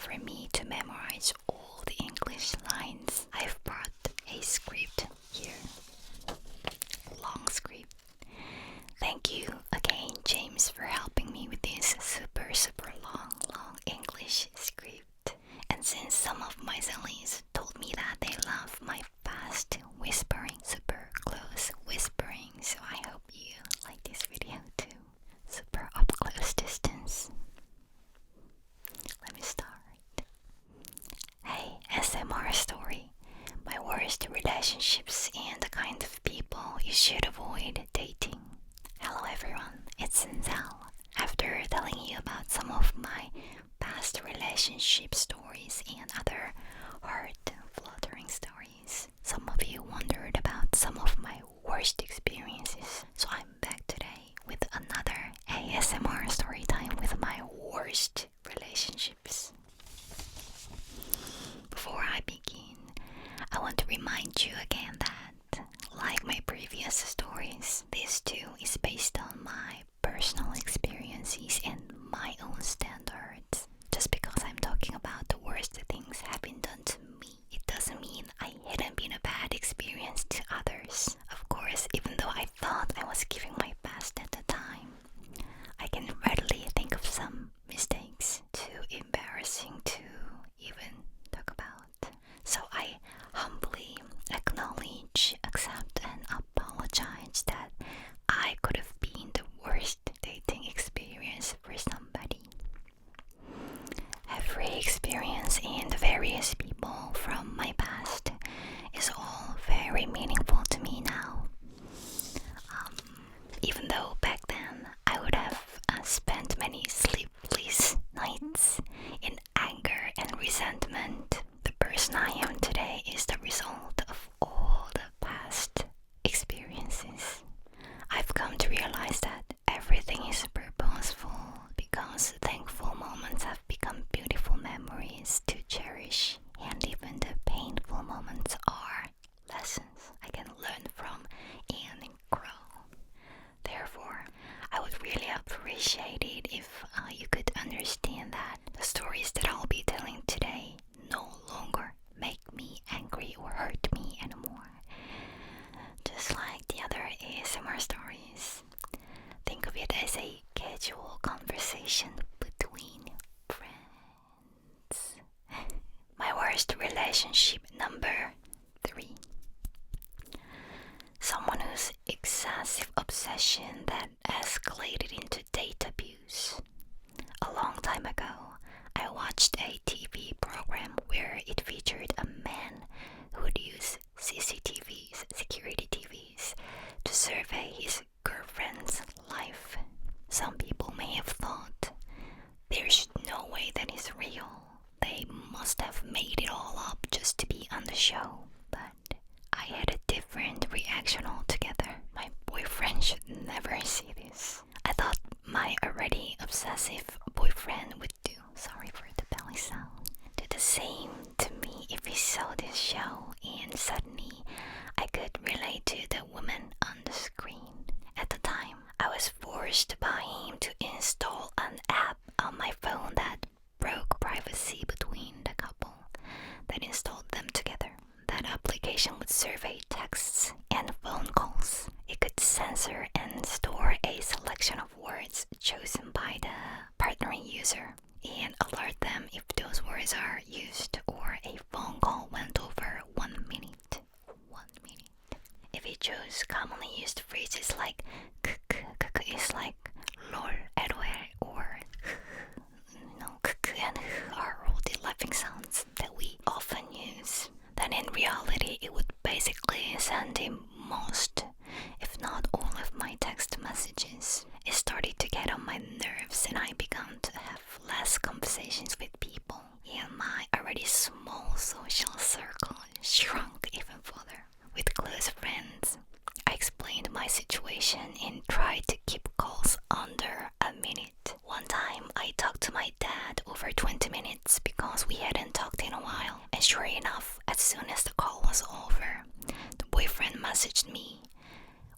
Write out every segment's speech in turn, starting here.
for me to memorize all the English lines. I've brought a script here. Long script. Thank you again, James, for helping me with this super long English script. And since some of my zellies told me that they love my fast whispering, super close whispering, so I hope you like this video too. Super up close distance. Let me start. Hey, ASMR story. My worst relationships and the kind of people you should avoid dating. Hello everyone, it's Eunzel. After telling you about some of my past relationship stories and other heart-fluttering stories, some of you wondered about some of my worst experiences. So I'm back today with another ASMR story time with my worst relationships. Before I begin, I want to remind you again that, like my previous stories, this too is based on my personal experiences and my own standards. Just because I'm talking about the worst things have been done to me, it doesn't mean I hadn't been a bad experience to others. Of course, even though I thought I was giving my best at the time, I can readily think of some mistakes too embarrassing to even talk about. So I humbly acknowledge, accept, and apologize that I could have been the worst dating experience for somebody. Every experience and various people from my past is all very meaningful to me now. Even though back then I would have spent many sleepless nights in anger and resentment, the person I am today is the result of all the past experiences. I've come to realize that everything is purposeful because thankful moments have become beautiful memories to cherish, and even the painful moments are lessons I can learn from and grow. Therefore, I would really appreciate it if you could understand that the stories that I'll be telling today no longer make me angry or hurt me anymore. Just like the other ASMR stories, think of it as a casual conversation between friends. My worst relationship number 3. Someone whose excessive obsession that escalated into date abuse. A long time ago, I watched a TV program where it featured a man who would use CCTVs, security TVs, to survey his girlfriend's life. Some people may have thought, there's no way that is real. They must have made it all up just to be on the show. But I had a different reaction altogether. My boyfriend should never see this. I thought my already obsessive boyfriend would do, sorry for the belly sound, do the same to me if he saw this show, and suddenly I could relate to the woman on the screen. At the time, I was forced by him to install an app on my phone that broke privacy between the couple, that installed them together. That application would survey texts and phone calls. It could censor and store a selection of words chosen by the partnering user and alert them if those words are used or a phone call went over 1 minute. 1 minute. If it chose commonly used phrases like is like lol, LOL, or and are all the laughing sounds that we often use, then in reality it would basically send him most, if not all, of my text messages. It started to get on my nerves and I began to have less conversations with people, and my already small social circle shrunk even further. With close friends, I explained my situation and tried to keep calls under a minute. One time, I talked to my dad over 20 minutes because we hadn't talked in a while. And sure enough, as soon as the call was over, the boyfriend messaged me,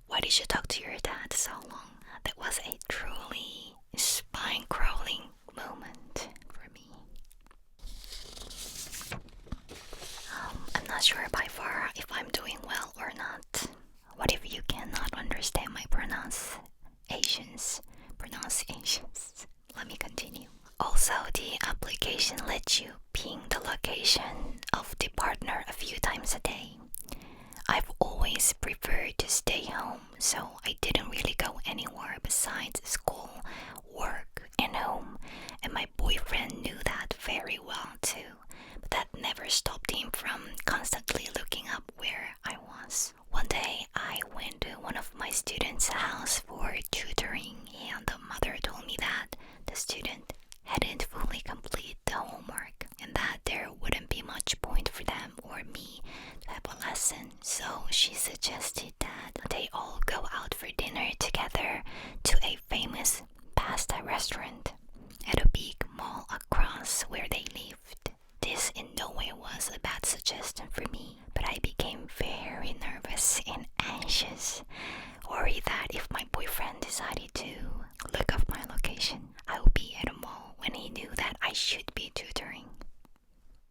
"Why did you talk to your dad so long?" That was a truly spine-crawling moment for me. not sure by far if I'm doing well or not. What if you cannot understand my pronunciations? Let me continue. Also, the application lets you ping the location of the partner a few times a day. I've always preferred to stay home, so I didn't really go anywhere besides school, work, and home, and my boyfriend knew that very well too, but that never stopped him from constantly looking up where I was. One day, I went to one of my students' house for tutoring, and the mother told me that the student hadn't fully completed the homework and that there wouldn't be much point for them or me to have a lesson, so she suggested that they all go out for dinner together to a famous pasta restaurant at a big mall across where they lived. This in no way was a bad suggestion for me, but I became very nervous and anxious, worried that if my boyfriend decided to look up my location, I would be at a mall when he knew that I should be tutoring.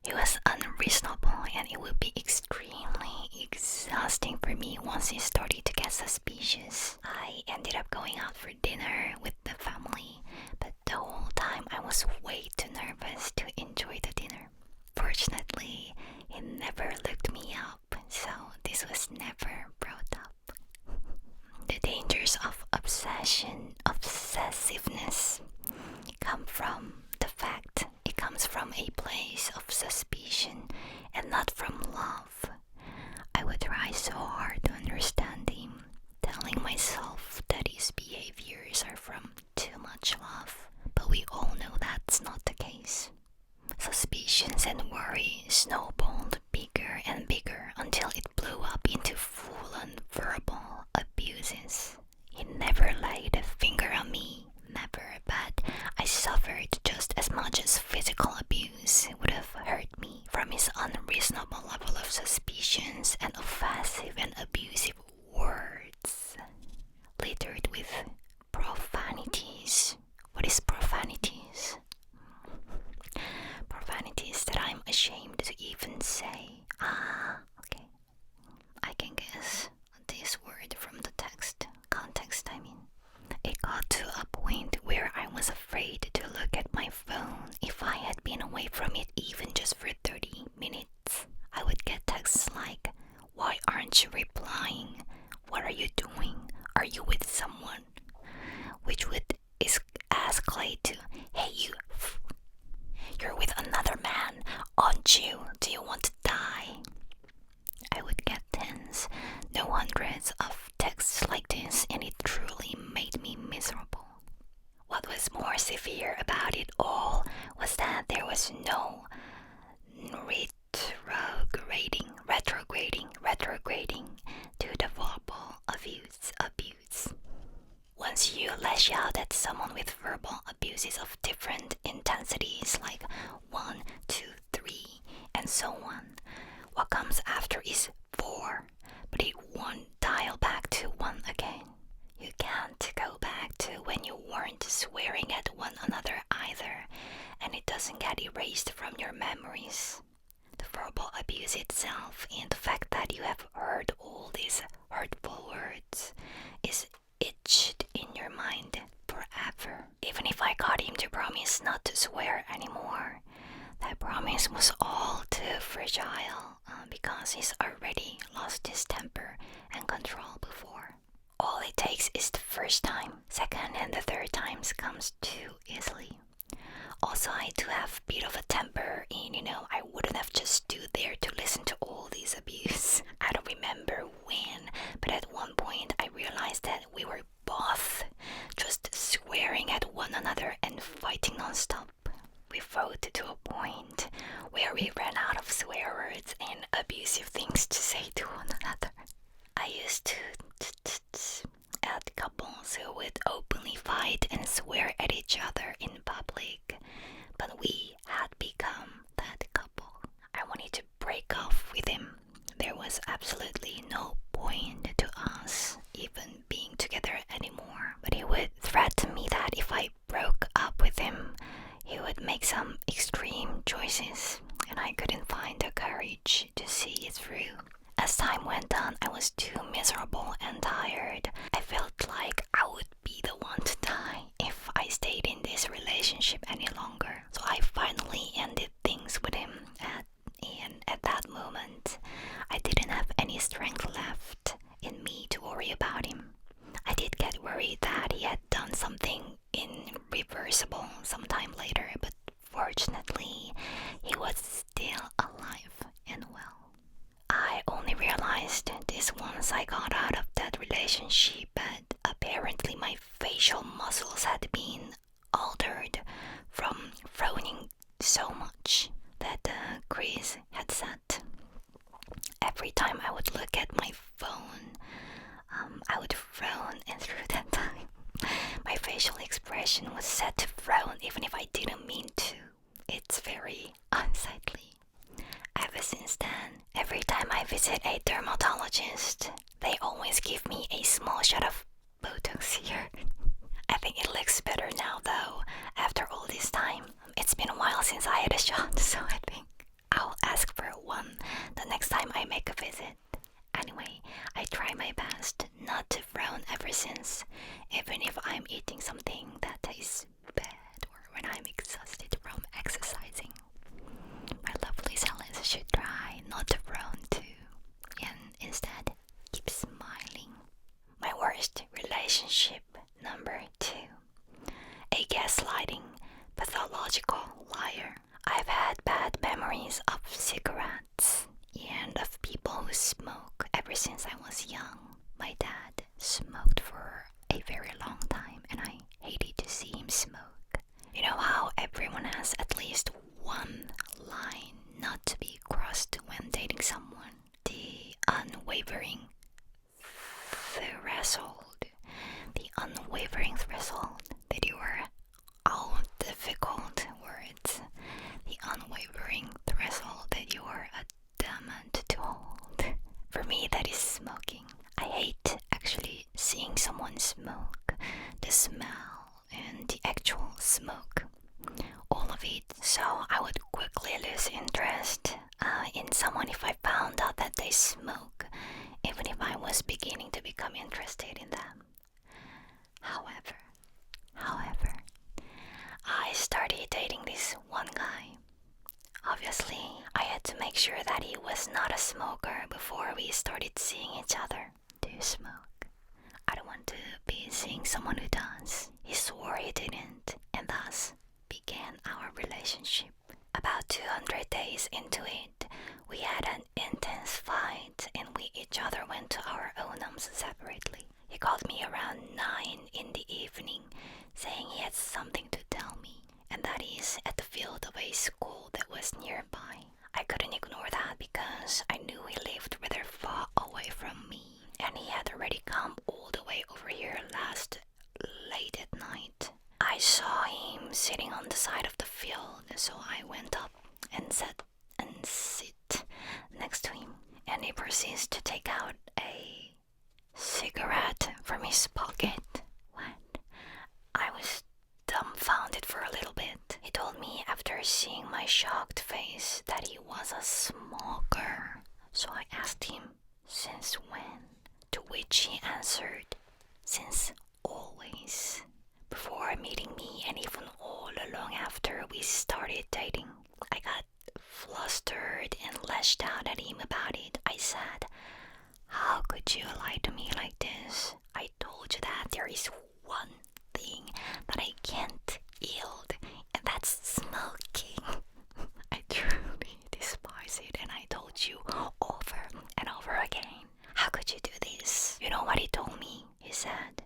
It was unreasonable and it would be extremely exhausting for me once he started to get suspicious. I ended up going out for dinner with the family, but the whole time I was way too nervous to enjoy the dinner. Fortunately, he never looked me up, so this was never brought up. The dangers of obsessiveness come from the fact it comes from a place of suspicion and not from love. I would try so hard to understand him, telling myself that his behaviors are from too much love, but we all know that's not the case. Suspicions and worry snowballed bigger and bigger until it blew up into full-on verbal abuses. He never laid a finger on me, never, but I suffered just as much as physical abuse would have hurt me from his unreasonable level of suspicions and offensive and abusive words, littered with profanities. What is profanities? Profanities that I'm ashamed to even say. Okay. I can guess this word from the context. It got to a point where I was afraid to look at my phone if I had been away from it even just for 30 minutes. I would get texts like, "Why aren't you replying? What are you doing? Are you with someone?" Which would escalate to, "Hey you're with another man, aren't you? Do you want to die?" I would get tens, no hundreds of texts like this, and it truly made me miserable. What was more severe about it all was that there was no retrograding to the verbal abuse. Once you lash out at someone with verbal abuses of different intensities like 1, 2, 3, and so on, what comes after is 4, but it won't dial back to 1 again. You can't go back to when you weren't swearing at one another either, and it doesn't get erased from your memories. The verbal abuse itself and the fact that you have heard all these hurtful words is etched in your mind forever. Even if I got him to promise not to swear anymore, that promise was all too fragile because he's already lost his temper and control before. All it takes is the first time. Second and the third times comes too easily. Also, I do have a bit of a temper, and I wouldn't have just stood there to listen to all these abuse. I don't remember when, but at one point I realized that we were both just swearing at one another and fighting non-stop. We fought to a point where we ran out of swear words and abusive things to say to one another. I used to at couples who would openly fight and swear at each other in public, but we had become that couple. I wanted to break off with him. There was absolutely no point to us even being together anymore, but he would threaten me that if I broke up with him, he would make some extreme choices, and and I couldn't find the courage to see it through. As time went on, I was too miserable and tired. I felt like I would be the one to die if I stayed in this relationship any longer. So I finally ended things with him, and at that moment, I didn't have any strength left in me to worry about him. I did get worried that he had done something irreversible sometime later, but fortunately, he was still alive and well. I only realized this once I got out of that relationship, but apparently my facial muscles had been altered from frowning so much that the crease had set. Every time I would look at my phone, I would frown, and through that time, my facial expression was set to frown even if I didn't mean to. It's very unsightly. Ever since then, every time I visit a dermatologist, they always give me a small shot of Botox here. I think it looks better now though, after all this time. It's been a while since I had a shot, so I think I'll ask for one the next time I make a visit. Anyway, I try my best not to frown ever since, even if I'm eating something that tastes bad or when I'm exhausted from exercising. My lovely zellies should try not to frown too, and instead keep smiling. My worst relationship number 2. A gaslighting, pathological liar. I've had bad memories of cigarettes and of people who smoke ever since I was young. My dad smoked for a very long time and I hated to see him smoke. You know how everyone has at least one line not to be crossed when dating someone? The unwavering threshold. The unwavering threshold that you are difficult words. The unwavering threshold that you are adamant to hold. For me, that is smoking. I hate actually seeing someone smoke. The smell and the actual smoke. All of it. So I would quickly lose interest in someone if I found out that they smoke, even if I was beginning to become interested in them. However, I started dating this one guy. Obviously, I had to make sure that he was not a smoker before we started seeing each other. Do you smoke? I don't want to be seeing someone who does. He swore he didn't, and thus began our relationship. About 200 days into it, we had an intense fight and we each other went to our own homes separately. He called me around 9 in the evening, saying he had something to tell me, and that is at the field of a school that was nearby. I couldn't ignore that because I knew he lived rather far away from me, and he had already come all the way over here late at night. I saw him sitting on the side of the field, so I went up and sit next to him, and he proceeds to take out a cigarette from his pocket. What? I was dumbfounded for a little bit. He told me after seeing my shocked face that he was a smoker. So I asked him, since when? To which he answered, since always. Before meeting me and even all along after we started dating, I got flustered and lashed out at him about it. I said, how could you lie to me like this? I told you that there is one thing that I can't yield, and that's smoking. I truly despise it, and I told you over and over again. How could you do this? You know what he told me? He said,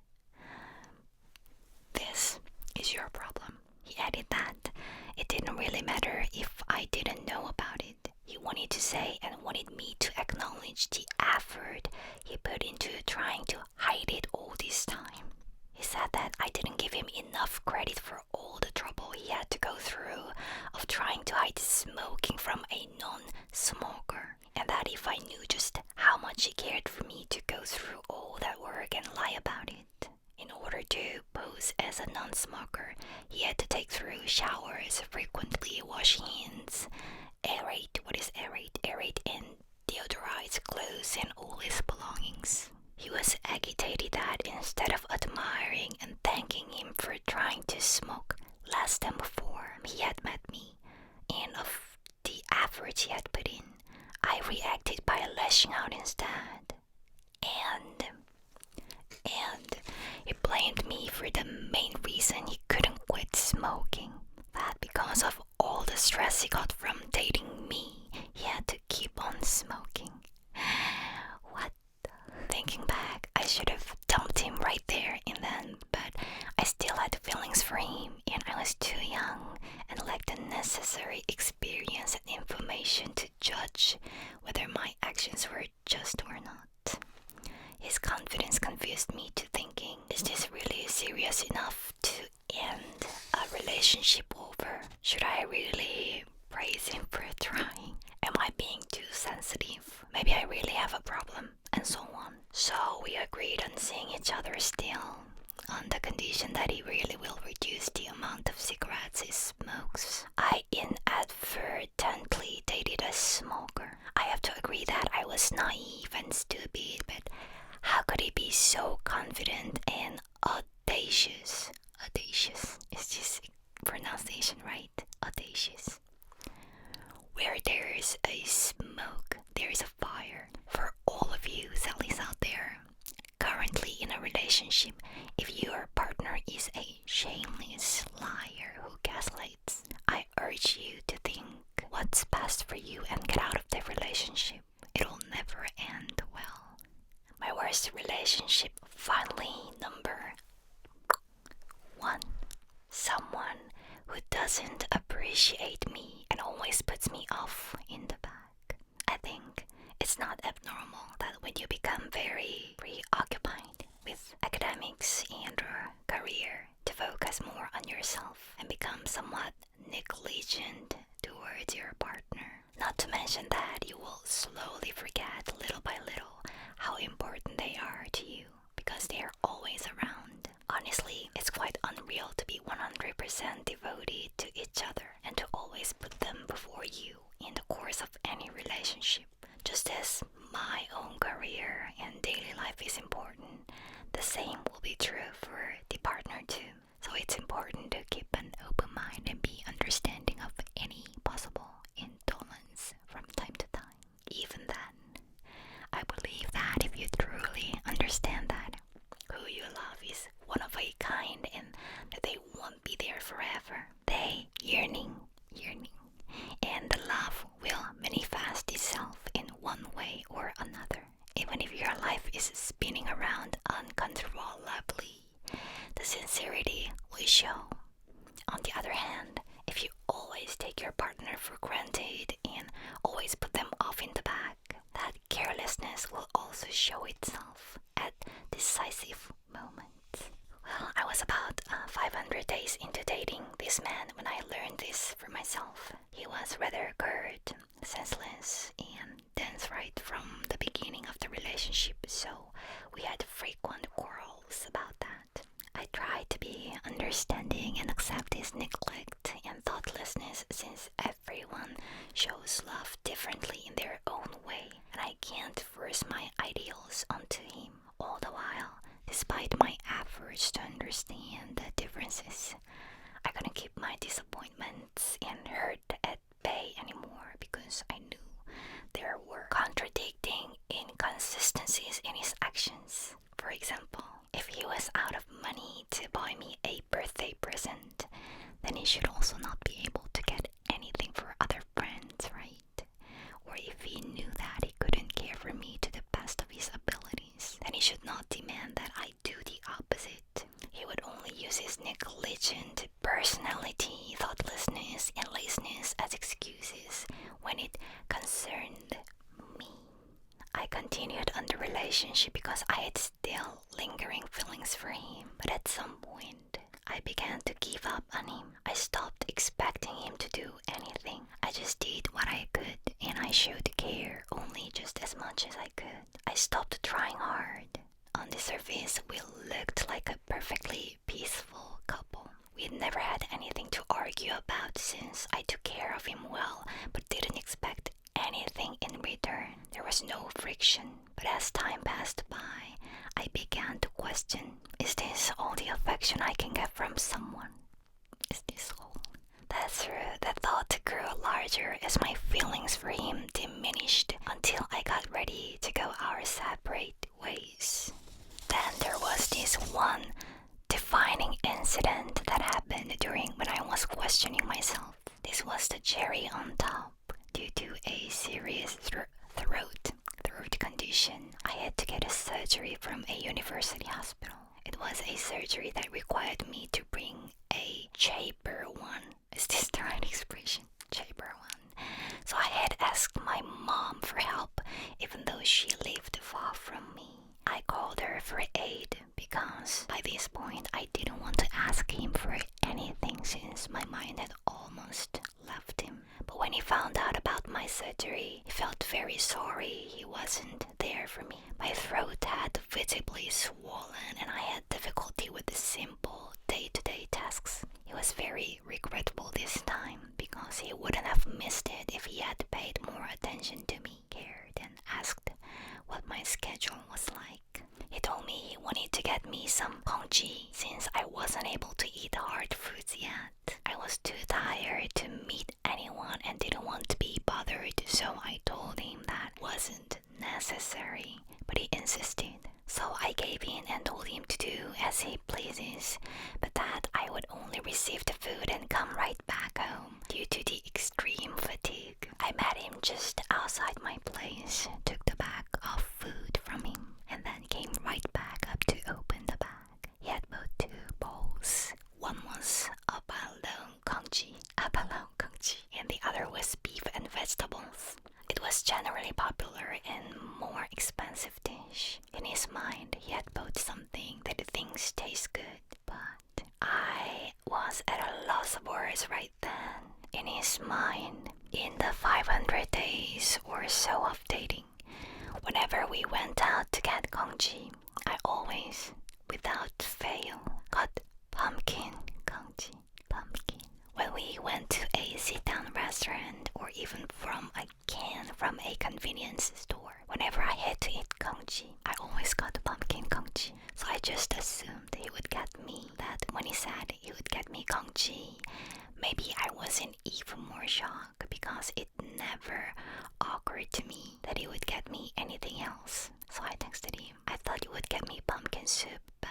this is your problem. He added that it didn't really matter if I didn't know about it. He wanted to say and wanted me to acknowledge the effort he put into trying to hide it all this time. He said that I didn't give him enough credit for all the trouble he had to go through of trying to hide smoking from a non-smoker, and that if I knew just how much he cared for me to go through all that work and lie about it. In order to pose as a non-smoker, he had to take through showers, frequently wash hands, aerate lashing out instead. And he blamed me for the main reason he couldn't quit smoking. That because of all the stress he got from dating me, he had to keep on smoking. What? Thinking back, I should have dumped him right there and then, but I still had feelings for him and I was too young and lacked the necessary experience and information to judge whether my actions were just or not. His confidence confused me to thinking, is this really serious enough to end a relationship over? Should I really praise him for trying? Am I being too sensitive? Maybe I really have a problem, and so on. So we agreed on seeing each other still, on the condition that he really will reduce the amount of cigarettes he smokes. I inadvertently dated a smoker. I have to agree that I was naive and stupid, but how could he be so confident and audacious? Audacious, is this pronunciation right? Audacious. Where there's a smoke, there's a fire. For all of you zellies out there, currently in a relationship, if your partner is a shameless liar who gaslights, I urge you to think what's best for you and get out of the relationship. It'll never end well. My worst relationship, finally, number 1. Someone who doesn't appreciate me and always puts me off in the back. I think it's not abnormal that when you become very preoccupied with academics and or career, to focus more on yourself and become somewhat negligent towards your partner. Not to mention that you will slowly forget little by little how important they are to you because they are always around. Honestly, it's quite unreal to be 100% devoted to each other and to always put them before you in the course of any relationship. Just as my own career and daily life is important, the same will be true for the partner too. So it's important to keep an open mind and be understanding of any possible indolence from time to time. Even then, I believe that if you truly understand that who you love is one of a kind and that they won't be there forever, they yearning, and the love will manifest itself in one way or another. Even if your life is spinning around uncontrollably, the sincerity will show. On the other hand, if you always take your partner for granted and always put them off in the back, that carelessness will also show itself at decisive moments. Well, I was about 500 days into dating this man when I learned this for myself. He was rather curt, senseless, and dense right from the beginning of the relationship, so we had frequent quarrels about that. I tried to be understanding and accept his neglect and thoughtlessness since everyone shows love differently in their own way, and I can't force my ideals onto him. All the while, despite my efforts to understand the differences, I couldn't keep my disappointments and hurt at bay anymore because I knew there were contradicting inconsistencies in his actions. For example, if he was out of money to buy me a birthday present, then he should also not be able to get anything for other friends, right? Or if he knew that he couldn't care for me to the best of his abilities, then he should not demand that I do the opposite. He would only use his negligent personality, thoughtlessness, and laziness as excuses when it concerned me. I continued on the relationship because I had still lingering feelings for him, but at some point, I began to give up on him. I stopped expecting him to do anything. I just did what I could, and I showed care only just as much as I could. I stopped trying hard. On the surface, we looked like a perfectly peaceful couple. We had never had anything to argue about since I took care of him well, but didn't expect anything in return. There was no friction, but as time passed by, I began to question, is this all the affection I can get from someone? Is this all? The through, the thought grew larger as my feelings for him diminished until I got ready to go our separate ways. Then there was this one defining incident that happened during when I was questioning myself. This was the cherry on top. Due to a serious throat condition, I had to get a surgery from a university hospital. It was a surgery that required me to bring a chamber one. Is this the right expression? Chamber one. So I had asked my mom for help, even though she lived far from me. I called her for aid because by this point I didn't want to ask him for anything since my mind had almost left him. But when he found out about my surgery, he felt very sorry he wasn't there for me. My throat had visibly swollen and I had difficulty with the simple day-to-day tasks. He was very regretful this time because he wouldn't have missed it if he had paid more attention to me, cared, and asked what my schedule was like. He told me he wanted to get me some pongji since I wasn't able to eat hard foods yet. I was too tired to meet anyone and didn't want to be bothered, so I told him that wasn't necessary, but he insisted. So I gave in and told him to do as he pleases, but that I would only receive the food and come right back home due to the extreme fatigue. I met him just outside my place, took the bag of food from him, and then came right back up to open the bag. He had both 2 bowls. One was abalone congee, and the other was beef and vegetables. It was generally popular and more expensive dish. In his mind, he had bought something that he thinks tastes good, but I was at a loss of words right then. In his mind, in the 500 days or so of dating, whenever we went out to get congee, I always, without fail, got pumpkin congee. When we went to a sit-down restaurant or even from a can from a convenience store, whenever I had to eat congee, I always got pumpkin congee. So I just assumed he would get me that when he said he would get me congee, maybe I was in even more shock because it never occurred to me that he would get me anything else. So I texted him, I thought you would get me pumpkin soup, but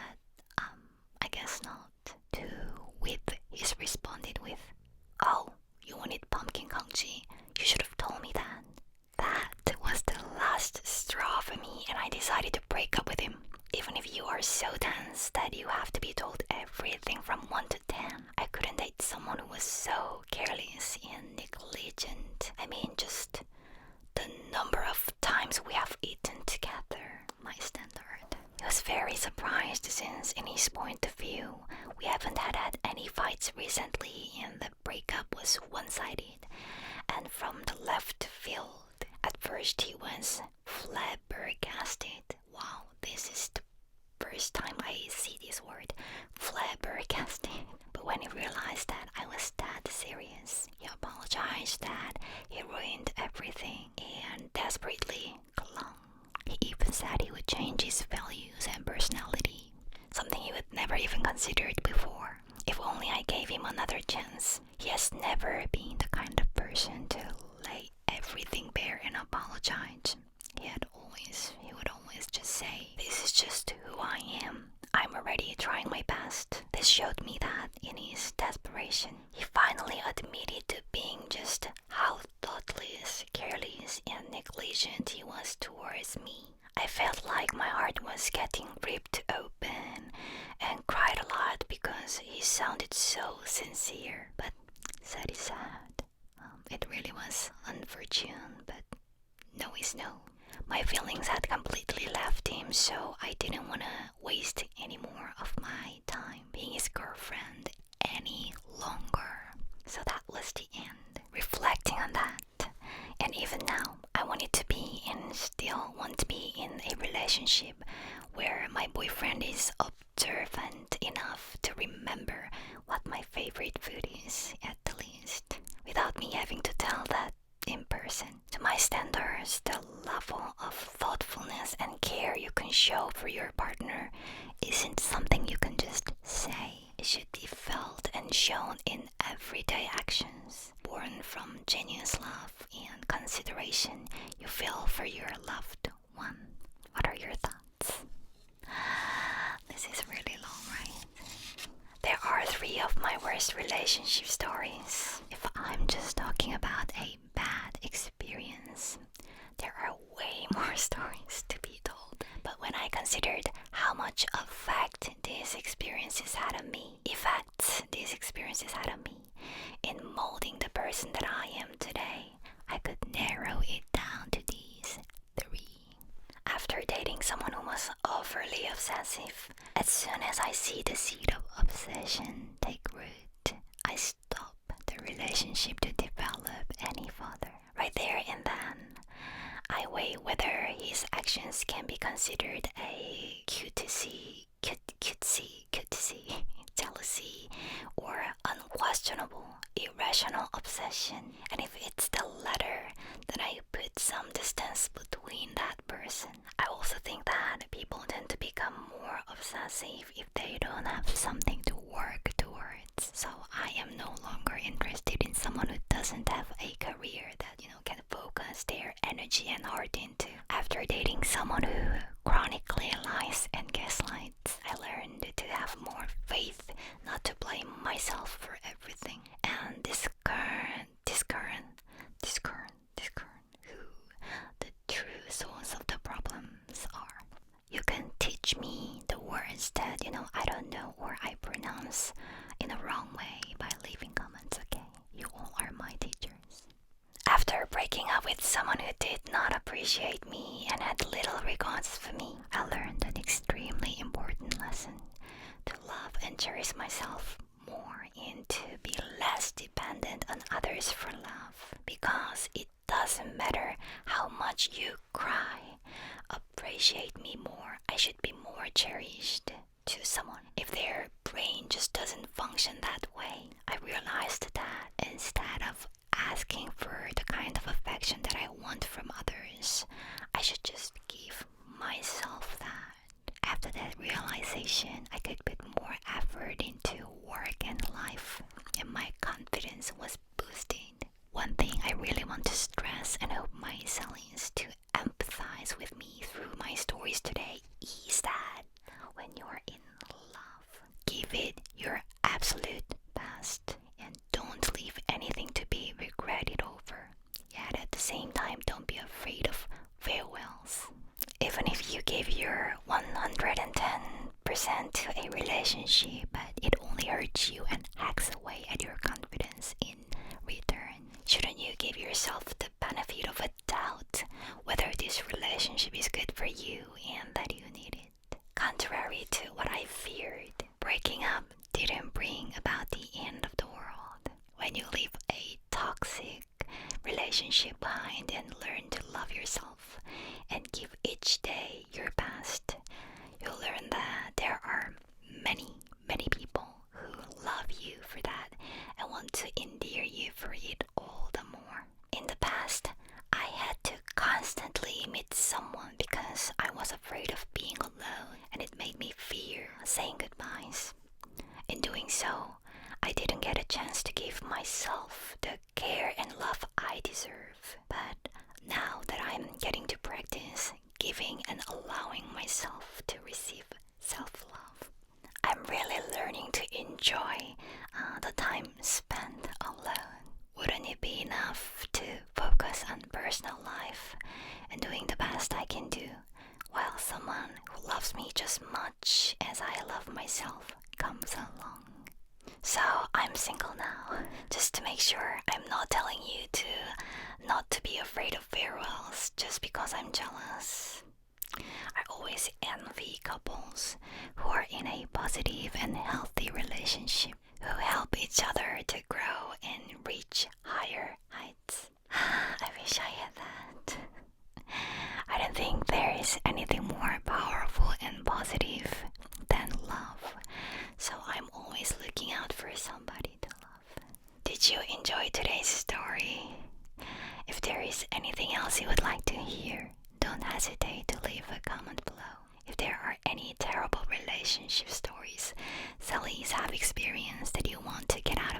I guess not. To which he responded with, oh, you wanted pumpkin congee? You should have told me that. That was the last straw for me and I decided to break up with him. Even if you are so tense that you have to be told everything from 1 to 10, I couldn't date someone who was so careless and negligent. I mean, just the number of times we have eaten together, my standard. He was very surprised since in his point of view, we haven't had any fights recently and the breakup was one-sided and from the left field. At first he was flabbergasted. Wow, this is the first time I see this word, flabbergasted. But when he realized that I was that serious, he apologized that he ruined everything and desperately clung. He even said he would change his values and personality, something he would never even considered before. If only I gave him another chance. He has never been the kind of person to lay everything bare and apologize. He would always just say, this is just who I am. I'm already trying my best. This showed me that in his desperation, he finally admitted to being just how thoughtless, careless, and negligent he was towards me. I felt like my heart was getting ripped open and cried a lot because he sounded so sincere. But sad is sad. It really was unfortunate, but no is no. My feelings had completely left him, so I didn't want to waste any more of my time being his girlfriend any longer. So that was the end. Reflecting on that, and even now, I wanted to be and still want to be in a relationship where my boyfriend is observant enough to remember what my favorite food is, at the least, without me having to tell that in person. To my standards, the level of thoughtfulness and care you can show for your partner isn't something you can just say. It should be felt and shown in everyday actions, born from genuine love and consideration you feel for your loved one. What are your thoughts? This is really long, right? There are 3 of my worst relationship stories. If I'm just talking about a bad experience, there are way more stories to be told. But when I considered how much effect these experiences had on me, in molding the person that I am today, I could narrow it down to these 3. After dating someone who was overly obsessive, as soon as I see the seed of obsession take root, I stop the relationship to develop any further. Right there and then, I weigh whether his actions can be considered a cutesy, jealousy, or unquestionable, irrational obsession. And if it's the latter, then I put some distance between that person. I also think that people tend to become more obsessive if they don't have something to work towards. So I am no longer interested in someone who doesn't have a career that, can focus their energy and heart into. After dating someone who chronically lies and gaslights, I learned to have more faith, not to blame myself for everything. And this current, who the true source of the problems are. You can teach me the words that, I don't know or I pronounce in a wrong way by leaving comments, okay? You all are my teachers. After breaking up with someone who did not appreciate me and had little regards for me, I learned an extremely important lesson: to love and cherish myself more and to be less dependent on others for love. Because it doesn't matter how much you cry, appreciate me more. I should be more cherished to someone. If their brain just doesn't function that way, I realized that instead of asking for the kind of affection that I want from others, I should just give myself that. After that realization, I could put more effort into work and life, and my confidence was boosted. One thing I really want to stress and hope my zellies to empathize with me through my stories today is that when you're in love, give it your absolute best and don't leave anything to be regretted over. Yet at the same time, don't be afraid of farewells. Even if you give your 110% to a relationship, but it only hurts you and hacks away at your confidence in return, shouldn't you give yourself the benefit of a doubt whether this relationship is good for you and that you need it? Contrary to what I feared, breaking up didn't bring about the end of the world. When you leave a toxic relationship behind and learn to love yourself and give each day your best, you'll learn that there are many people who love you for that and want to endear you for it all the more. In the past, I had to constantly meet someone because I was afraid of being alone, and it made me fear saying goodbyes. In doing so, I didn't get a chance to give myself the care and love I deserve. But now that I'm getting to practice giving and allowing myself to receive self-love, I'm really learning to enjoy the time spent alone. Wouldn't it be enough to focus on personal life and doing the best I can do while someone who loves me just much as I love myself comes along? So I'm single now, just to make sure I'm not telling you not to be afraid of farewells just because I'm jealous. I always envy couples who are in a positive and healthy relationship, who help each other to grow and reach higher heights. I wish I had that. I don't think there is anything more powerful and positive than love, so I'm always looking out for somebody to love. Did you enjoy today's story? If there is anything else you would like to hear, don't hesitate to leave a comment below. if there are any terrible relationship stories zellies have experienced that you want to get out